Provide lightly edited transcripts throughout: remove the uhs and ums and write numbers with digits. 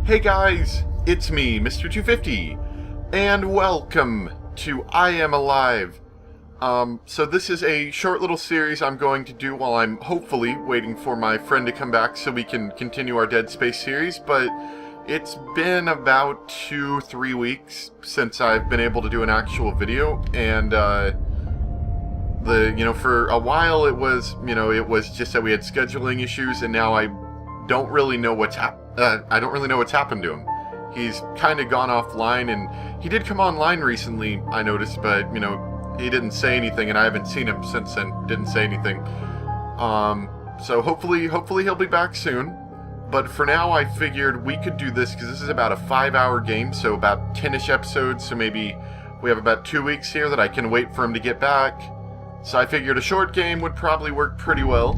Hey guys, it's me, Mr. 250, and welcome to I Am Alive. So this is a short little series I'm going to do while I'm hopefully waiting for my friend to come back so we can continue our Dead Space series, but it's been about 2-3 weeks since I've been able to do an actual video, and for a while it was just that we had scheduling issues, and now I don't really know what's happened to him. He's kind of gone offline, and he did come online recently, I noticed, but he didn't say anything, and I haven't seen him since then. Didn't say anything. So hopefully he'll be back soon. But for now, I figured we could do this because this is about a 5-hour game, so about 10-ish episodes. So maybe we have about 2 weeks here that I can wait for him to get back. So I figured a short game would probably work pretty well.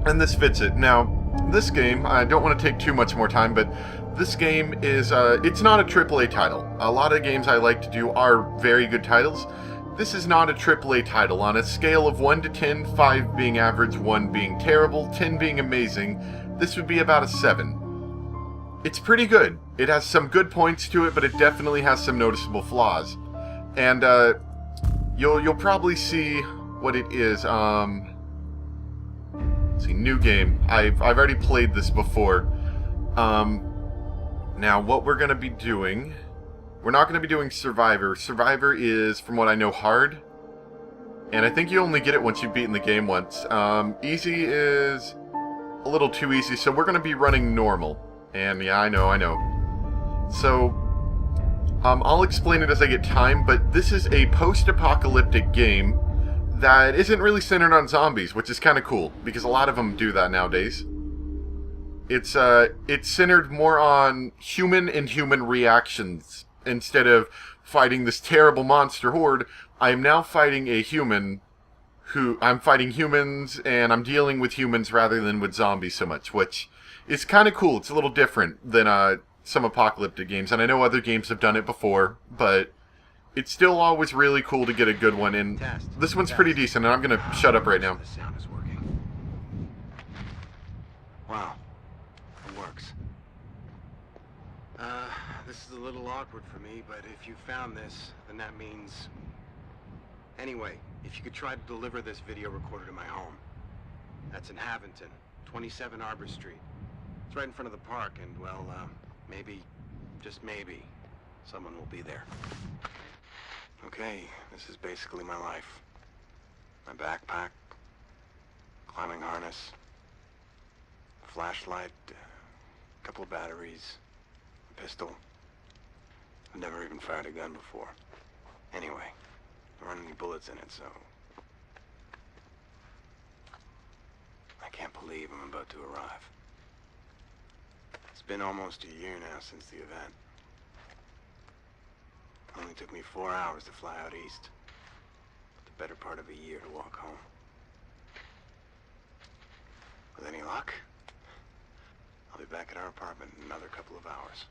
And this fits it. Now, this game, I don't want to take too much more time, but this game is, it's not a AAA title. A lot of games I like to do are very good titles. This is not a AAA title. On a scale of 1 to 10, 5 being average, 1 being terrible, 10 being amazing, this would be about a 7. It's pretty good. It has some good points to it, but it definitely has some noticeable flaws. And, you'll probably see what it is, let's see, new game. I've already played this before. Now, what we're going to be doing... We're not going to be doing Survivor. Survivor is, from what I know, hard. And I think you only get it once you've beaten the game once. Easy is a little too easy, so we're going to be running normal. And yeah, I know. So, I'll explain it as I get time, but this is a post-apocalyptic game that isn't really centered on zombies, which is kind of cool, because a lot of them do that nowadays. It's centered more on human and human reactions. Instead of fighting this terrible monster horde, I am now fighting a human I'm fighting humans, and I'm dealing with humans rather than with zombies so much, which is kind of cool. It's a little different than some apocalyptic games, and I know other games have done it before, but it's still always really cool to get a good one, and this one's pretty decent, and I'm going to shut up right now. The sound is working. Wow. It works. This is a little awkward for me, but if you found this, then that means... Anyway, if you could try to deliver this video recorder to my home. That's in Havington, 27 Arbor Street. It's right in front of the park, and, well, maybe, just maybe, someone will be there. Okay, this is basically my life. My backpack, climbing harness, flashlight, a couple of batteries, a pistol. I've never even fired a gun before. Anyway, there aren't any bullets in it, so... I can't believe I'm about to arrive. It's been almost a year now since the event. It only took me 4 hours to fly out east. The better part of a year to walk home. With any luck, I'll be back at our apartment in another couple of hours.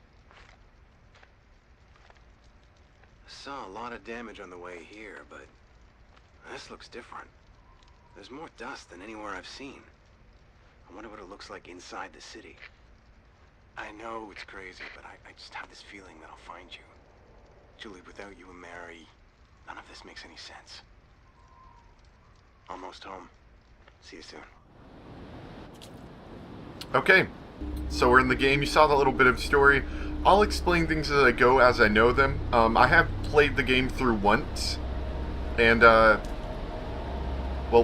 I saw a lot of damage on the way here, but this looks different. There's more dust than anywhere I've seen. I wonder what it looks like inside the city. I know it's crazy, but I just have this feeling that I'll find you. Julie, without you and Mary, none of this makes any sense. Almost home. See you soon. Okay, so we're in the game. You saw that little bit of story. I'll explain things as I go, as I know them. I have played the game through once, and, well,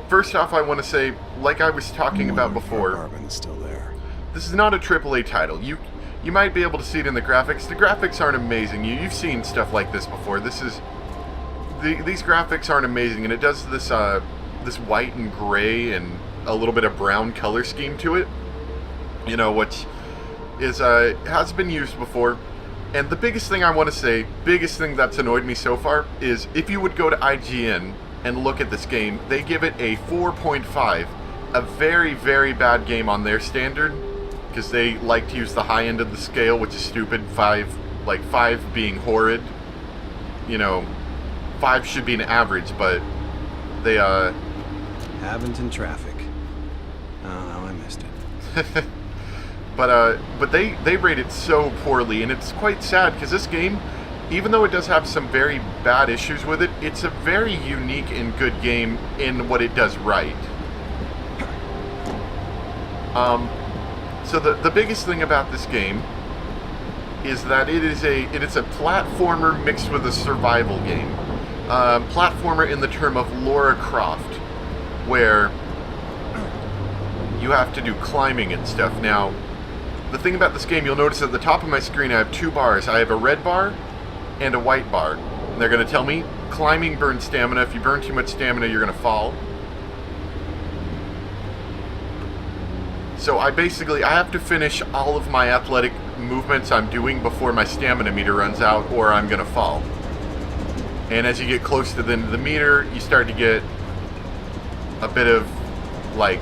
first off, I want to say, like I was talking about before, Apartment is still there. this is not a AAA title. You might be able to see it in the graphics. The graphics aren't amazing. You've seen stuff like this before. These graphics aren't amazing, and it does this, this white and gray and a little bit of brown color scheme to it. Which is, has been used before. And the biggest thing I want to say, biggest thing that's annoyed me so far, is if you would go to IGN and look at this game, they give it a 4.5. A very, very bad game on their standard, because they like to use the high end of the scale, which is stupid. 5 being horrid. 5 should be an average, but they, Havington traffic. Oh, I missed it. But they rate it so poorly, and it's quite sad because this game, even though it does have some very bad issues with it, it's a very unique and good game in what it does right. So the biggest thing about this game is that it is a platformer mixed with a survival game. Platformer in the term of Lara Croft, where you have to do climbing and stuff. Now, the thing about this game, you'll notice at the top of my screen I have two bars. I have a red bar and a white bar. And they're going to tell me climbing burns stamina. If you burn too much stamina, you're going to fall. So I have to finish all of my athletic movements I'm doing before my stamina meter runs out, or I'm going to fall. And as you get close to the end of the meter, you start to get a bit of, like,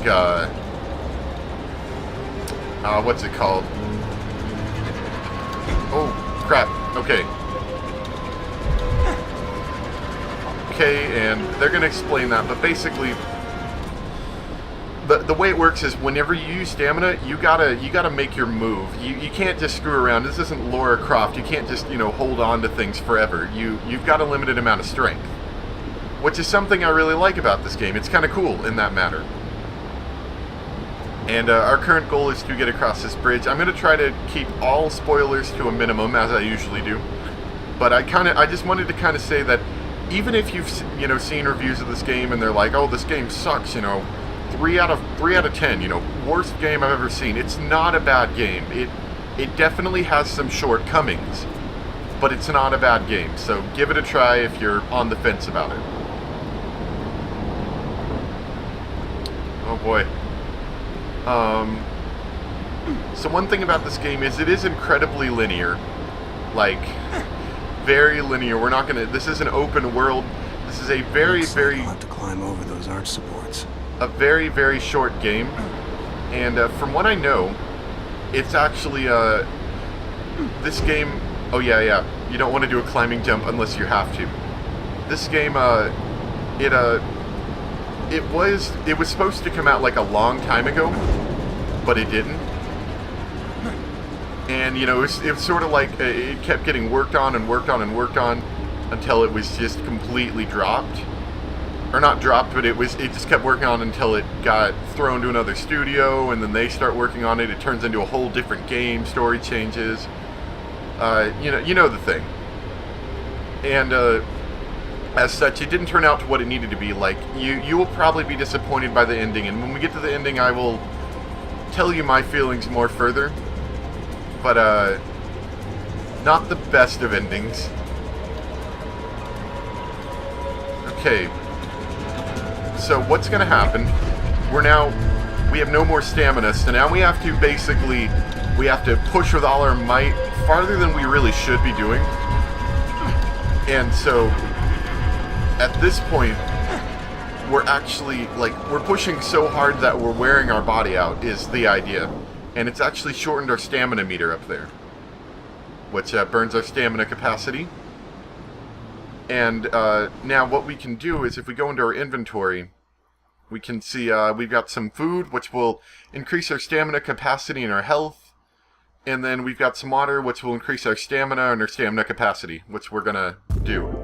what's it called? Oh, crap. Okay. Okay, and they're going to explain that, but basically, the way it works is whenever you use stamina, you gotta make your move. You can't just screw around. This isn't Lara Croft. You can't just, hold on to things forever. You've got a limited amount of strength, which is something I really like about this game. It's kind of cool in that matter. And our current goal is to get across this bridge. I'm going to try to keep all spoilers to a minimum, as I usually do. But I just wanted to kind of say that even if you've seen reviews of this game and they're like, oh, this game sucks, 3 out of 10, worst game I've ever seen. It's not a bad game. It definitely has some shortcomings, but it's not a bad game. So give it a try if you're on the fence about it. Oh boy. So one thing about this game is it is incredibly linear. Like, very linear. We're not gonna, this is an open world. This is a very, very... I'll have to climb over those arch supports. A very, very short game. And from what I know, it's actually, this game... Oh yeah, you don't want to do a climbing jump unless you have to. This game, it was supposed to come out like a long time ago, but it didn't. And it was sort of like it kept getting worked on and worked on and worked on until it was just completely dropped, or not dropped, but it just kept working on until it got thrown to another studio, and then they start working on it. It turns into a whole different game. Story changes. You know the thing. And as such, it didn't turn out to what it needed to be. Like, you will probably be disappointed by the ending, and when we get to the ending, I will tell you my feelings more further. But, not the best of endings. Okay. So, what's gonna happen? We have no more stamina, so now we have to push with all our might farther than we really should be doing. And so, at this point, we're actually, we're pushing so hard that we're wearing our body out, is the idea. And it's actually shortened our stamina meter up there, which burns our stamina capacity. And now what we can do is, if we go into our inventory, we can see we've got some food, which will increase our stamina capacity and our health. And then we've got some water, which will increase our stamina and our stamina capacity, which we're going to do.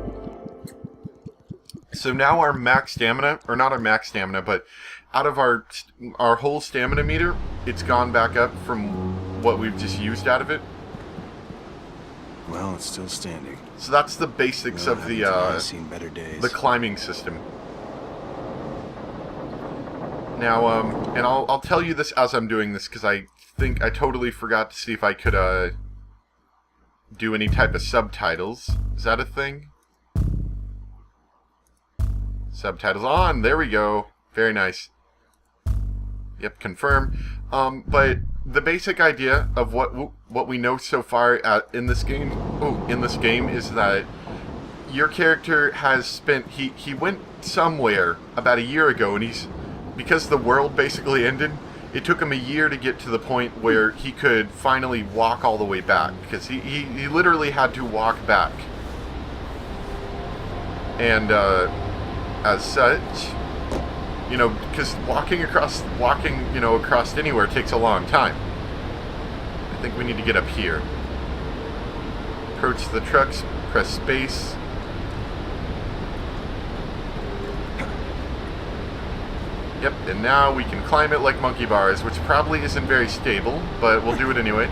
So now our max stamina, or not our max stamina, but out of our whole stamina meter, it's gone back up from what we've just used out of it. Well, it's still standing. So that's the basics of the climbing system. Now, and I'll tell you this as I'm doing this, because I think I totally forgot to see if I could do any type of subtitles. Is that a thing? Subtitles on. There we go. Very nice. Yep, confirm. But the basic idea of what we know so far in this game, is that your character has spent he went somewhere about a year ago, and because the world basically ended, it took him a year to get to the point where he could finally walk all the way back, because he literally had to walk back. And as such, because walking across anywhere takes a long time. think we need to get up here. Approach the trucks, press space. Yep, and now we can climb it like monkey bars, which probably isn't very stable, but we'll do it anyway.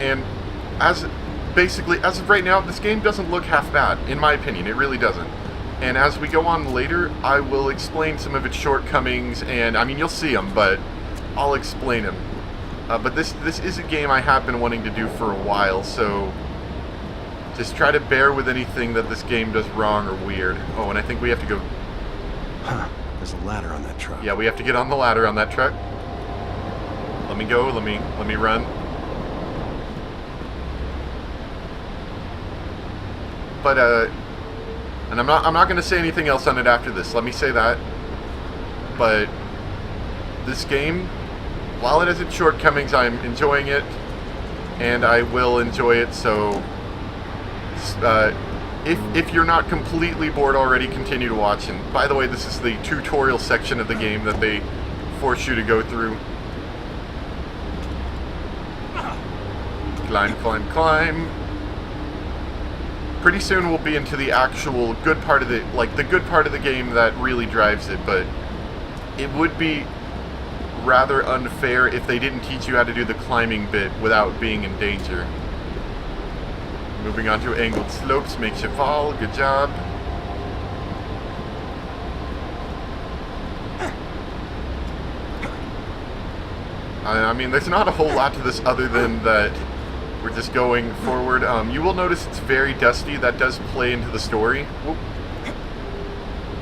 And basically, as of right now, this game doesn't look half bad, in my opinion. It really doesn't. And as we go on later, I will explain some of its shortcomings, and, I mean, you'll see them, but I'll explain them. But this is a game I have been wanting to do for a while, so just try to bear with anything that this game does wrong or weird. Oh, and I think we have to go... Huh, there's a ladder on that truck. Yeah, we have to get on the ladder on that truck. Let me go, let me run. But, and I'm not going to say anything else on it after this, let me say that. But this game, while it has its shortcomings, I'm enjoying it, and I will enjoy it, so if you're not completely bored already, continue to watch. And by the way, this is the tutorial section of the game that they force you to go through. Climb, climb, climb. Pretty soon we'll be into the actual good part of the, like, the good part of the game that really drives it, but it would be rather unfair if they didn't teach you how to do the climbing bit without being in danger. Moving on to angled slopes makes you fall. Good job. I mean, there's not a whole lot to this other than that we're just going forward. You will notice it's very dusty. That does play into the story.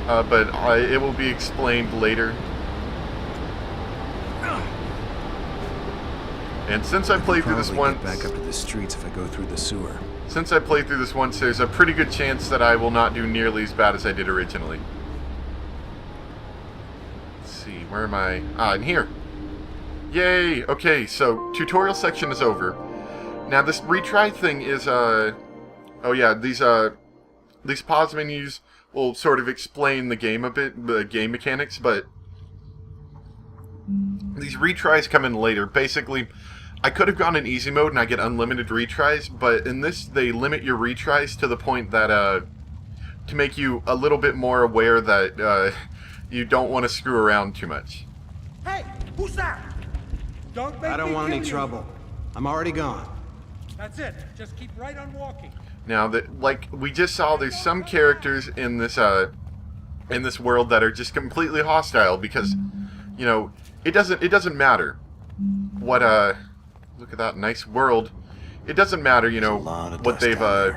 But it will be explained later. And since I played through this once... Get back up to the streets if I go through the sewer. Since I played through this once, there's a pretty good chance that I will not do nearly as bad as I did originally. Let's see, where am I? Ah, in here. Yay! Okay, so tutorial section is over. Now this retry thing is, oh yeah, these pause menus will sort of explain the game a bit, the game mechanics, but these retries come in later. Basically, I could have gone in easy mode and I get unlimited retries, but in this they limit your retries to the point that, to make you a little bit more aware that, you don't want to screw around too much. Hey, who's that? I don't want any trouble. I'm already gone. That's it. Just keep right on walking. Now, that, like we just saw, there's some characters in this world that are just completely hostile because, you know, it doesn't matter what look at that nice world. It doesn't matter, you know, what they've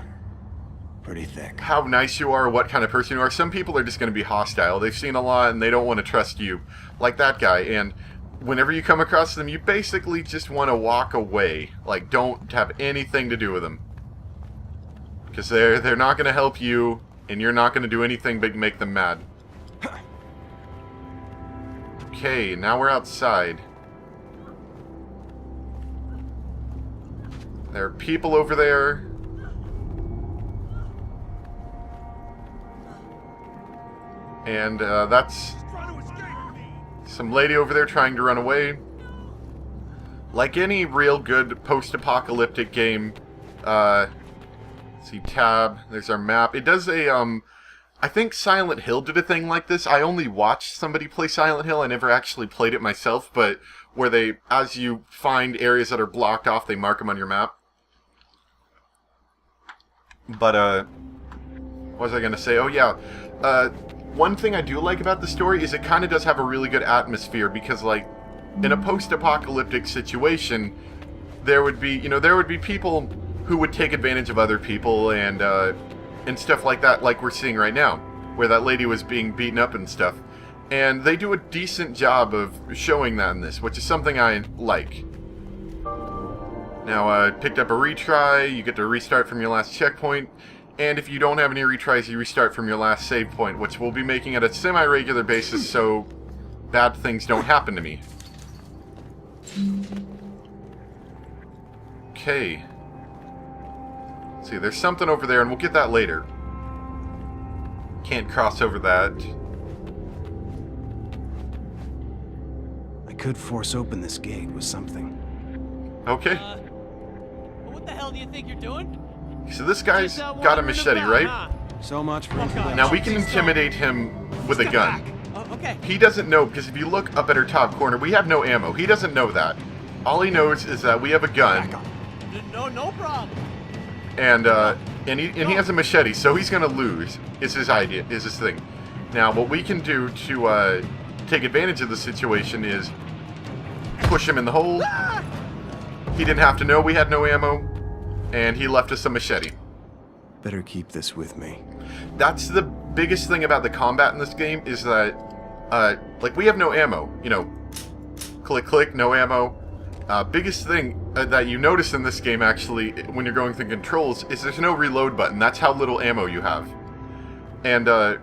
pretty thick. How nice you are, or what kind of person you are. Some people are just going to be hostile. They've seen a lot and they don't want to trust you, like that guy. And whenever you come across them, you basically just want to walk away. Like, don't have anything to do with them. Because they're not going to help you, and you're not going to do anything but make them mad. Okay, now we're outside. There are people over there. And that's some lady over there trying to run away. Like any real good post-apocalyptic game, let's see, tab, there's our map. It does a, I think Silent Hill did a thing like this. I only watched somebody play Silent Hill, I never actually played it myself, but where they, as you find areas that are blocked off, they mark them on your map. But, what was I gonna say? Oh yeah, one thing I do like about the story is it kind of does have a really good atmosphere because, like, in a post-apocalyptic situation, there would be, you know, there would be people who would take advantage of other people and stuff like that, like we're seeing right now, where that lady was being beaten up and stuff. And they do a decent job of showing that in this, which is something I like. Now, I picked up a retry, you get to restart from your last checkpoint, and if you don't have any retries, you restart from your last save point, which we'll be making at a semi-regular basis so bad things don't happen to me. Okay. Let's see, there's something over there, and we'll get that later. Can't cross over that. I could force open this gate with something. Okay. What the hell do you think you're doing? So this guy's Just, got a wandering machete, about, right? huh? So much for Okay. introduction. Now we can intimidate him with a Step gun. back. Oh, okay. He doesn't know, because if you look up at our top corner, we have no ammo. He doesn't know that. All he knows is that we have a gun, No problem. and he has a machete, so he's gonna lose. Is his idea? Is his thing? Now, what we can do to take advantage of the situation is push him in the hole. He didn't have to know we had no ammo, and he left us a machete. Better keep this with me. That's the biggest thing about the combat in this game, is that, like, we have no ammo. You know, click, click, no ammo. Biggest thing that you notice in this game, actually, when you're going through controls, is there's no reload button. That's how little ammo you have. And,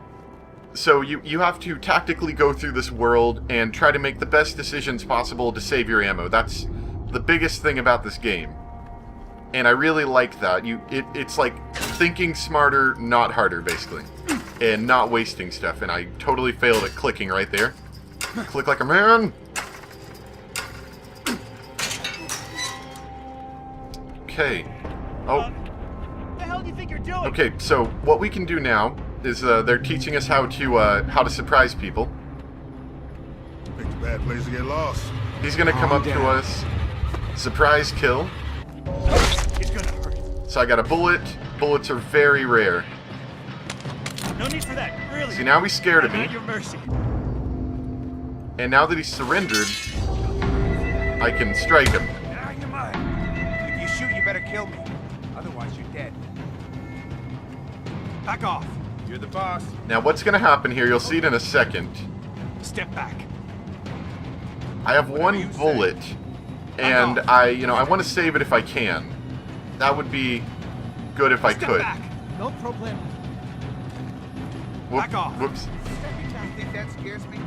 so you have to tactically go through this world and try to make the best decisions possible to save your ammo. That's the biggest thing about this game. And I really like that. It's like thinking smarter, not harder, basically. And not wasting stuff. And I totally failed at clicking right there. Click like a man! Okay. Oh. What the hell do you think you're doing? Okay, so what we can do now is they're teaching us how to surprise people. Picked a bad place to get lost. He's gonna come up to us, surprise kill. It's gonna hurt. So I got a bullet. Bullets are very rare. No need for that, really. See, now he's scared of I'm me, at your mercy. and now that he's surrendered, I can strike him. Now you're mine. If you shoot, you better kill me. Otherwise, you're dead. Back off. You're the boss. Now what's gonna happen here, you'll see it in a second. Step back. I have Whatever one you say. bullet, and I want to save it if I can. That would be good if I Step could. back. No problem. Whoop- Back off. Whoops. You think that scares me?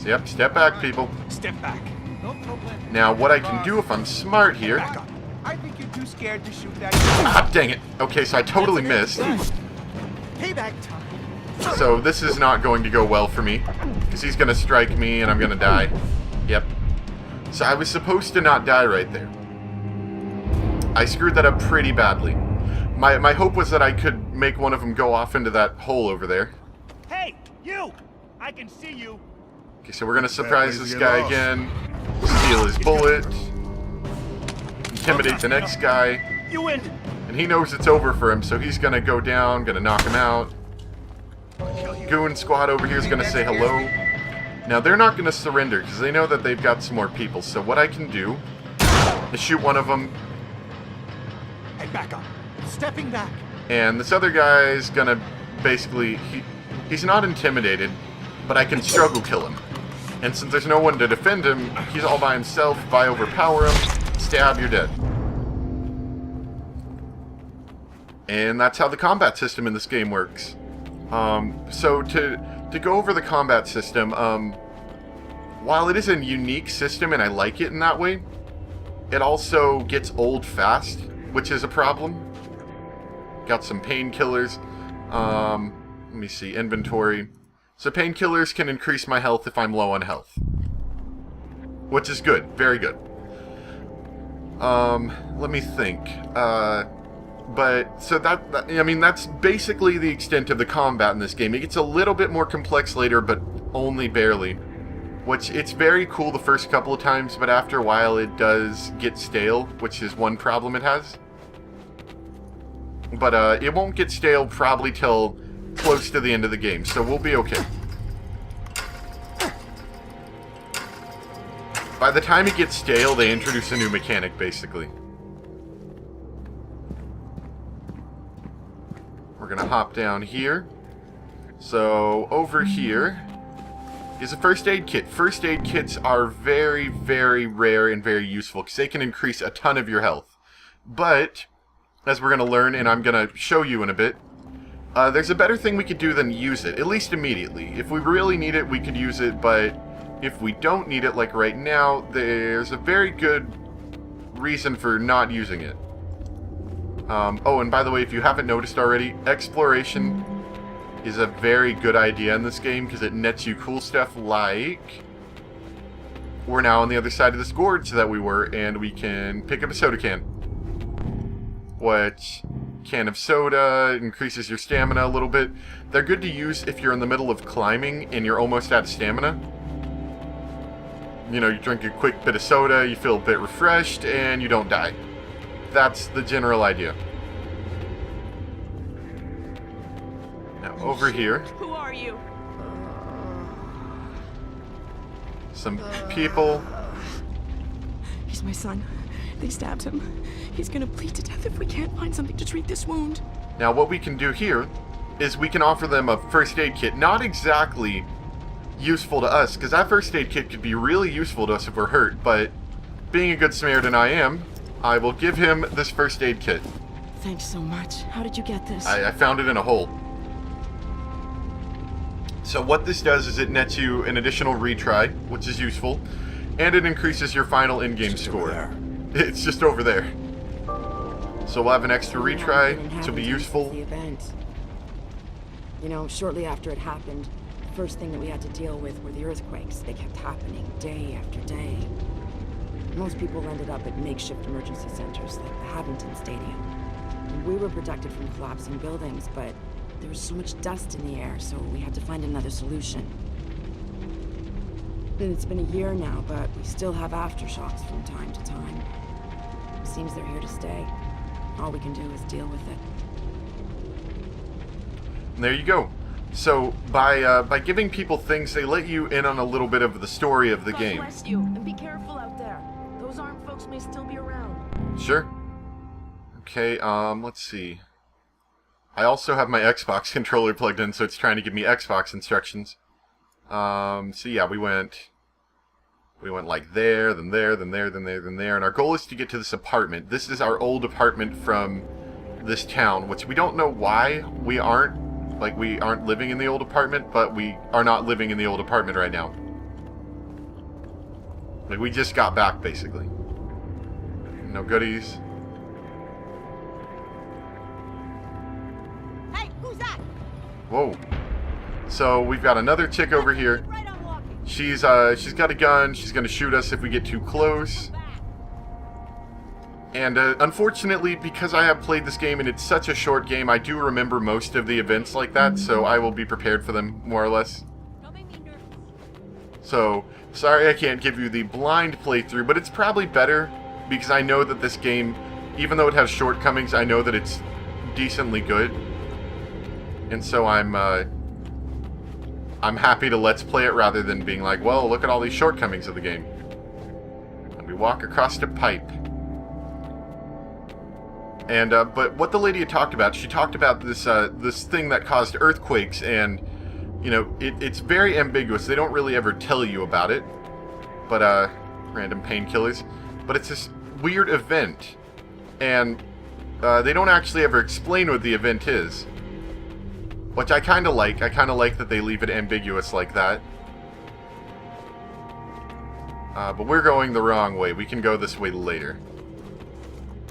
Yep, step back, people. Step back. No problem. Now, what I can do if I'm smart here... Back up. I think you're too scared to shoot that. Ah, dang it. Okay, so I totally missed. Payback time. So this is not going to go well for me, because he's going to strike me and I'm going to die. Yep. So I was supposed to not die right there. I screwed that up pretty badly. My hope was that I could make one of them go off into that hole over there. Hey, you! I can see you. Okay, so we're going to surprise place this to get guy lost. again, steal his bullet, intimidate the next guy, You win. and he knows it's over for him, so he's going to go down, going to knock him out. Goon squad over here is going to say hello. Now, they're not going to surrender, because they know that they've got some more people, so what I can do is shoot one of them, Hey, back up. Stepping back. and this other guy's going to basically... He's not intimidated, but I can struggle kill him. And since there's no one to defend him, he's all by himself. If I overpower him, stab, you're dead. And that's how the combat system in this game works. So to go over the combat system, while it is a unique system and I like it in that way, it also gets old fast, which is a problem. Got some painkillers. Let me see, inventory. So painkillers can increase my health if I'm low on health. Which is good, very good. Let me think. But, so I mean, that's basically the extent of the combat in this game. It gets a little bit more complex later, but only barely. Which, it's very cool the first couple of times, but after a while it does get stale, which is one problem it has. But, it won't get stale probably till close to the end of the game, so we'll be okay. By the time it gets stale, they introduce a new mechanic, basically. We're gonna hop down here. So, over here is a first aid kit. First aid kits are very, very rare and very useful, because they can increase a ton of your health. But, as we're gonna learn, and I'm gonna show you in a bit, there's a better thing we could do than use it, at least immediately. If we really need it, we could use it, but if we don't need it, like right now, there's a very good reason for not using it. Oh, and by the way, if you haven't noticed already, exploration is a very good idea in this game, because it nets you cool stuff like we're now on the other side of this gorge that we were, and we can pick up a soda can. Which, can of soda increases your stamina a little bit. They're good to use if you're in the middle of climbing and you're almost out of stamina. You know, you drink a quick bit of soda, you feel a bit refreshed, and you don't die. That's the general idea. Now, over here, Who are you? some people. He's my son. They stabbed him. He's gonna bleed to death if we can't find something to treat this wound. Now, what we can do here is we can offer them a first aid kit. Not exactly useful to us, because that first aid kit could be really useful to us if we're hurt, but being a good Samaritan I am, I will give him this first aid kit. Thanks so much. How did you get this? I found it in a hole. So what this does is it nets you an additional retry, which is useful, and it increases your final in-game score. It's just over there. So we'll have an extra retry, which will be useful. The event. You know, shortly after it happened, the first thing that we had to deal with were the earthquakes. They kept happening day after day. Most people ended up at makeshift emergency centers like the Havington Stadium. And we were protected from collapsing buildings, but there was so much dust in the air, so we had to find another solution. And it's been a year now, but we still have aftershocks from time to time. It seems they're here to stay. All we can do is deal with it. And there you go. So by giving people things, they let you in on a little bit of the story of the game. God bless you, and be careful out there. Those armed folks may still be around. Sure. Okay, let's see. I also have my Xbox controller plugged in, so it's trying to give me Xbox instructions. So yeah, we went like there, then there, then there, then there, then there, and our goal is to get to this apartment. This is our old apartment from this town, which we don't know why we aren't living in the old apartment, but we are not living in the old apartment right now. Like, we just got back, basically. No goodies. Hey, who's that? Whoa. So we've got another chick over here. Right on walking. She's got a gun. She's gonna shoot us if we get too close. And unfortunately, because I have played this game and it's such a short game, I do remember most of the events like that, so I will be prepared for them, more or less. Don't make me nervous. So, sorry I can't give you the blind playthrough, but it's probably better, because I know that this game, even though it has shortcomings, I know that it's decently good. And so I'm happy to let's play it rather than being like, well, look at all these shortcomings of the game. And we walk across the pipe. And, but what the lady had talked about, she talked about this, this thing that caused earthquakes, and, you know, it's very ambiguous. They don't really ever tell you about it, but, random painkillers. But it's this weird event, and, they don't actually ever explain what the event is. Which I kind of like. I kind of like that they leave it ambiguous like that. But we're going the wrong way. We can go this way later.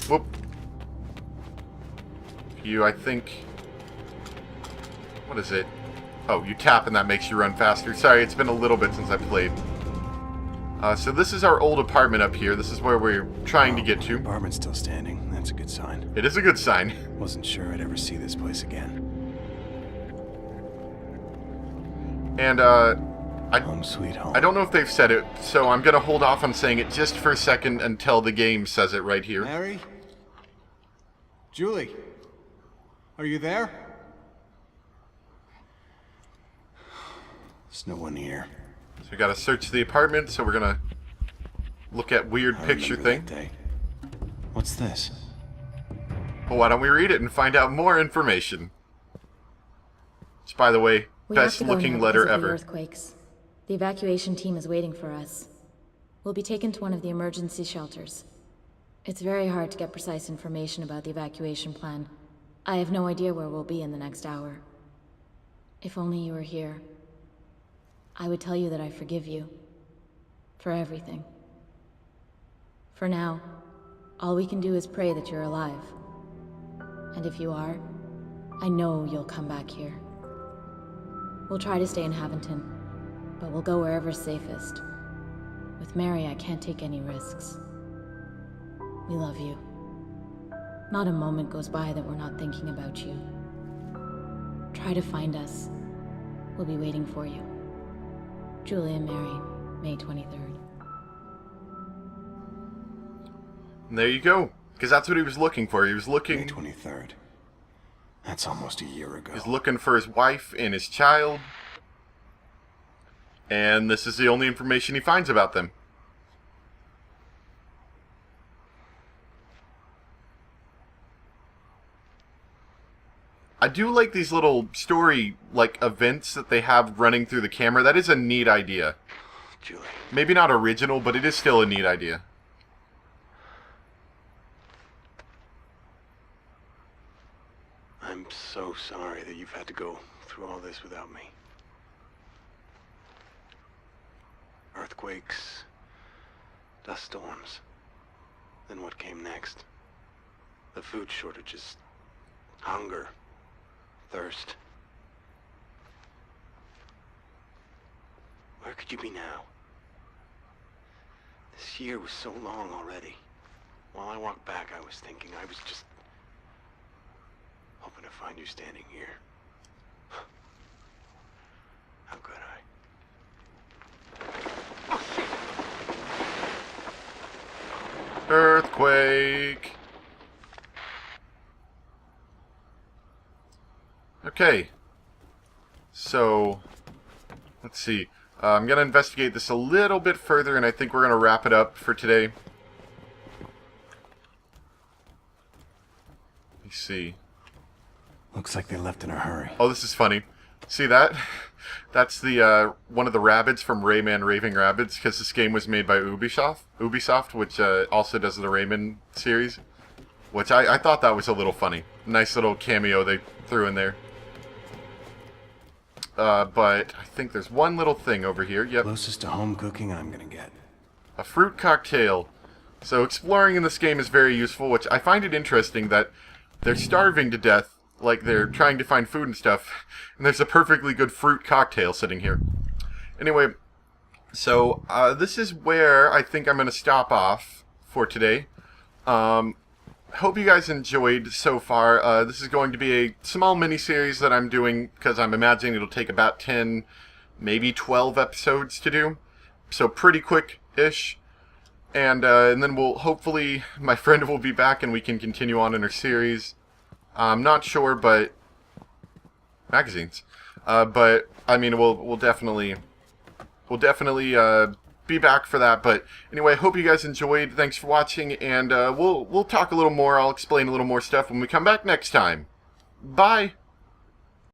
Whoop. You, I think... What is it? Oh, you tap and that makes you run faster. Sorry, it's been a little bit since I played. So this is our old apartment up here. This is where we're trying to get to. Apartment's still standing. That's a good sign. It is a good sign. Wasn't sure I'd ever see this place again. And, Home sweet home. I don't know if they've said it, so I'm gonna hold off on saying it just for a second until the game says it right here. Mary? Julie? Are you there? There's no one here. So we gotta search the apartment, so we're gonna look at weird I picture remember thing. that day. What's this? Well, why don't we read it and find out more information? Which, by the way, We have best to go looking now letter because of the ever. earthquakes. The evacuation team is waiting for us. We'll be taken to one of the emergency shelters. It's very hard to get precise information about the evacuation plan. I have no idea where we'll be in the next hour. If only you were here, I would tell you that I forgive you. For everything. For now, all we can do is pray that you're alive. And if you are, I know you'll come back here. We'll try to stay in Havington, but we'll go wherever's safest. With Mary, I can't take any risks. We love you. Not a moment goes by that we're not thinking about you. Try to find us. We'll be waiting for you. Julie and Mary, May 23rd. And there you go. Because that's what he was looking for. He was May looking... 23rd. That's almost a year ago. He's looking for his wife and his child. And this is the only information he finds about them. I do like these little story, like, events that they have running through the camera. That is a neat idea. Julie. Maybe not original, but it is still a neat idea. I'm so sorry that you've had to go through all this without me. Earthquakes, dust storms. Then what came next? The food shortages, hunger, thirst. Where could you be now? This year was so long already. While I walked back, I was thinking I was just hoping to find you standing here. How could I? Oh, shit! Earthquake! Okay. So, let's see. I'm going to investigate this a little bit further, and I think we're going to wrap it up for today. Let me see. Looks like they left in a hurry. Oh, this is funny. See that? That's the one of the rabbits from Rayman Raving Rabbids, because this game was made by Ubisoft, which also does the Rayman series. Which I thought that was a little funny. Nice little cameo they threw in there. But I think there's one little thing over here. Yep. Closest to home cooking I'm gonna get. A fruit cocktail. So exploring in this game is very useful, which I find it interesting that they're starving to death, like they're trying to find food and stuff, and there's a perfectly good fruit cocktail sitting here. Anyway, so this is where I think I'm going to stop off for today. Hope you guys enjoyed so far. This is going to be a small mini-series that I'm doing, because I'm imagining it'll take about 10, maybe 12 episodes to do. So pretty quick-ish. And then we'll, hopefully, my friend will be back and we can continue on in her series. I'm not sure, but... magazines. But, I mean, we'll definitely be back for that. But anyway, I hope you guys enjoyed. Thanks for watching, and we'll talk a little more. I'll explain a little more stuff when we come back next time. Bye!